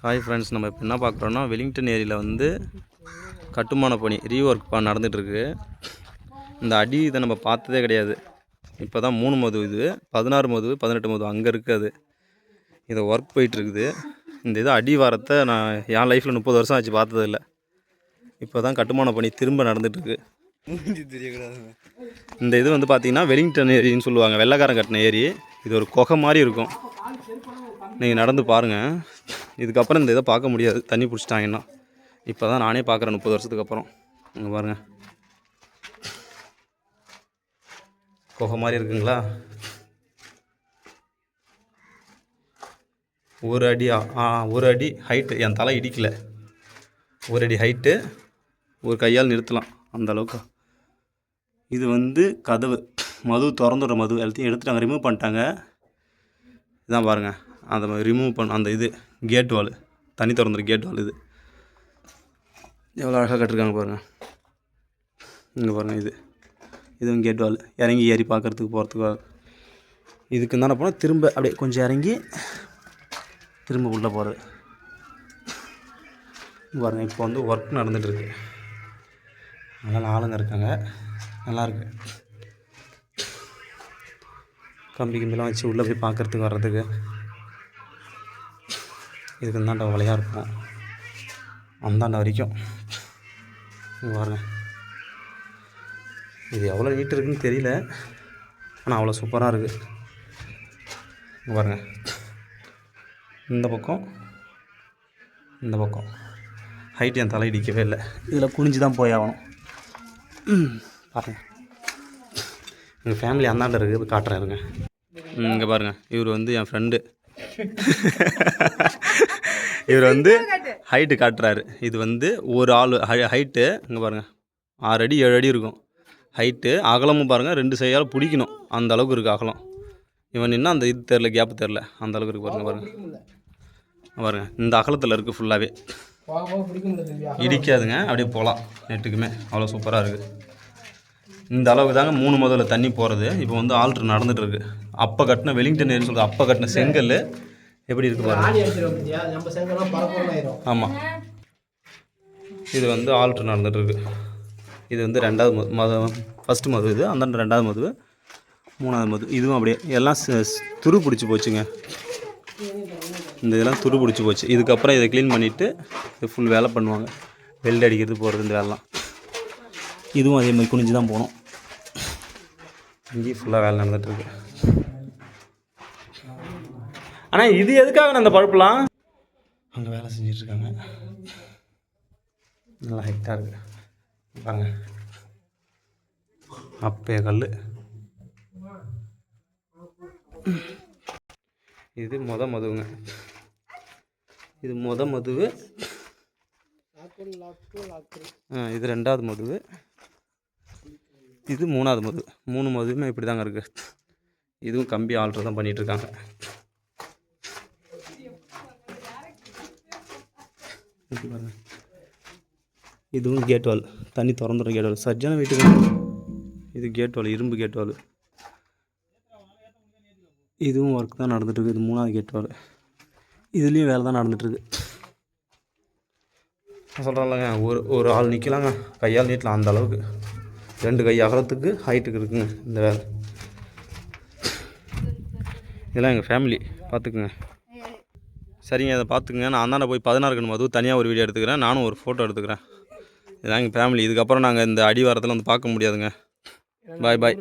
Hi friends, நம்ம இப்போ என்ன பார்க்குறோன்னா வெலிங்டன் ஏரியில் வந்து கட்டுமான பணி ரீஒர்க் நடந்துகிட்ருக்கு. இந்த அடி இதை நம்ம பார்த்ததே கிடையாது. இப்போ தான் 3 மது, இது 16 மது 18 மது அங்கே இருக்குது. இதை ஒர்க் போயிட்டுருக்குது. இந்த இது அடி வாரத்தை நான் என் லைஃப்பில் 30 வருஷம் ஆச்சு பார்த்ததில்ல. இப்போ தான் கட்டுமான பணி திரும்ப நடந்துகிட்ருக்கு. இந்த இது வந்து பார்த்திங்கன்னா வெலிங்டன் ஏரின்னு சொல்லுவாங்க. வெள்ளைக்காரன் கட்டின ஏரி. இது ஒரு குகை மாதிரி இருக்கும். நீங்கள் நடந்து பாருங்கள். இதுக்கப்புறம் இந்த இதை பார்க்க முடியாது, தண்ணி பிடிச்சிட்டாங்கன்னா. இப்போ தான் நானே பார்க்குறேன் 30 வருஷத்துக்கு அப்புறம். இங்கே பாருங்கள், குகை மாதிரி இருக்குங்களா? ஒரு அடி ஹைட்டு, என் தலை இடிக்கலை. ஒரு அடி ஹைட்டு, ஒரு கையால் நிறுத்தலாம் அந்த அளவுக்கு. இது வந்து கதவு, மது திறந்துடுற மது எல்லாத்தையும் எடுத்துட்டாங்க, ரிமூவ் பண்ணிட்டாங்க. இதான் பாருங்கள், அந்த ரிமூவ் பண்ண அந்த இது கேட் வால், தண்ணி திறந்துற கேட் வால். இது எவ்வளோ அழகாக கட்டிருக்காங்க பாருங்கள். இங்கே பாருங்கள், இதுவும் கேட் வால். இறங்கி ஏறி பார்க்குறதுக்கு போகிறதுக்கு. இதுக்கு தானே போனால் திரும்ப அப்படியே கொஞ்சம் இறங்கி திரும்ப உள்ளே போகிறது. பாருங்கள், இப்போ வந்து ஒர்க் நடந்துகிட்ருக்கு. அதனால் ஆளுங்க இருக்காங்க, நல்லாயிருக்கு. கம்பி கம்பிலாம் வச்சு உள்ளே போய் பார்க்குறதுக்கு வர்றதுக்கு. இதுக்கு தாண்டா வலையாக இருக்கும் அந்தாண்ட வரைக்கும். பாருங்க, இது எவ்வளோ நீட்டு இருக்குதுன்னு தெரியல, ஆனால் அவ்வளோ சூப்பராக இருக்குது. பாருங்கள், இந்த பக்கம் இந்த பக்கம் ஹைட் என் தலை இடிக்கவே இல்லை. இதில் குனிஞ்சு தான் போய் ஆகணும். பாருங்கள், எங்கள் ஃபேமிலி அந்தாண்ட இருக்குது, காட்டுறேன் இருங்க. இங்கே பாருங்கள், இவர் வந்து என் ஃப்ரெண்டு. இவர் வந்து ஹைட்டு காட்டுறாரு. இது வந்து ஒரு ஆள் ஹைட்டு. இங்கே பாருங்கள், 6 அடி 7 அடி இருக்கும் ஹைட்டு. அகலமும் பாருங்கள், 2 சையால் பிடிக்கணும், அந்த அளவுக்கு இருக்குது அகலம். இவன் இன்னும் அந்த இது தெரில, கேப்பு தெரில, அந்த அளவுக்கு இருக்குது. பாருங்கள், இந்த அகலத்தில் இருக்குது ஃபுல்லாகவே. இடிக்காதுங்க, அப்படியே போகலாம் நெட்டுக்குமே. அவ்வளோ சூப்பராக இருக்குது. இந்த அளவுக்கு தாங்க 3 முதல்ல தண்ணி போகிறது. இப்போ வந்து ஆல்ட்ரு நடந்துகிட்ருக்கு. அப்போ கட்டின வெலிங்டன் ஏரின்னு சொல்கிறது, அப்போ கட்டின செங்கல் எப்படி இருக்கு பாருங்க. ஆமாம், இது வந்து ஆல்ட்ரு நடந்துகிட்ருக்கு. இது வந்து 2வது மது, ஃபஸ்ட்டு மது இது, அந்த 2வது மது, 3வது மது. இதுவும் அப்படியே எல்லாம் துரு பிடிச்சி போச்சுங்க. இந்த இதெல்லாம் துரு பிடிச்சி போச்சு. இதுக்கப்புறம் இதை க்ளீன் பண்ணிவிட்டு இது ஃபுல் வேலை பண்ணுவாங்க. வெல்டு அடிக்கிறது போகிறது, இந்த வேலைலாம். இதுவும் அதே மாதிரி குனிஞ்சு தான் போகணும். இங்கேயும் ஃபுல்லாக வேலை நடந்துகிட்ருக்கு. ஆனால் இது எதுக்காக அந்த பழுப்புலாம் அங்கே வேலை செஞ்சிட்ருக்காங்க. நல்லா ஹைட்டாக இருக்குது பாருங்க. அப்பே கல். இது மதுவுங்க. இது மதுவு. இது 2வது மதுவு. இது 3வது மது. 3 மதுவுமே இப்படி தாங்க இருக்குது. இதுவும் கம்பி ஆல்ட்ரு தான் பண்ணிகிட்ருக்காங்க. இதுவும் கேட் வால், தண்ணி திறந்துடுற கேட் வால். சர்ஜான வீட்டுக்கு இது கேட் வால், இரும்பு கேட் வால். இதுவும் ஒர்க் தான் நடந்துகிட்ருக்கு. இது 3வது கேட் வால். இதுலேயும் வேலை தான் நடந்துகிட்ருக்கு. சொல்கிறேன்லங்க, ஒரு ஆள் நிற்கலாங்க, கையால் நீட்டலாம் அந்த அளவுக்கு. 2 கை அகலத்துக்கு ஹைட்டுக்கு இருக்குங்க இந்த வேலை. இதெல்லாம் எங்கள் ஃபேமிலி பார்த்துக்குங்க. சரிங்க, அதை பார்த்துக்குங்க. நான் அந்தாண்ட போய் 16 கண் மது தனியாக ஒரு வீடியோ எடுத்துக்கிறேன். நானும் ஒரு ஃபோட்டோ எடுத்துக்கிறேன். இதுதான் எங்கள் ஃபேமிலி. இதுக்கப்புறம் நாங்கள் இந்த அடிவாரத்தில் வந்து பார்க்க முடியாதுங்க. பாய்.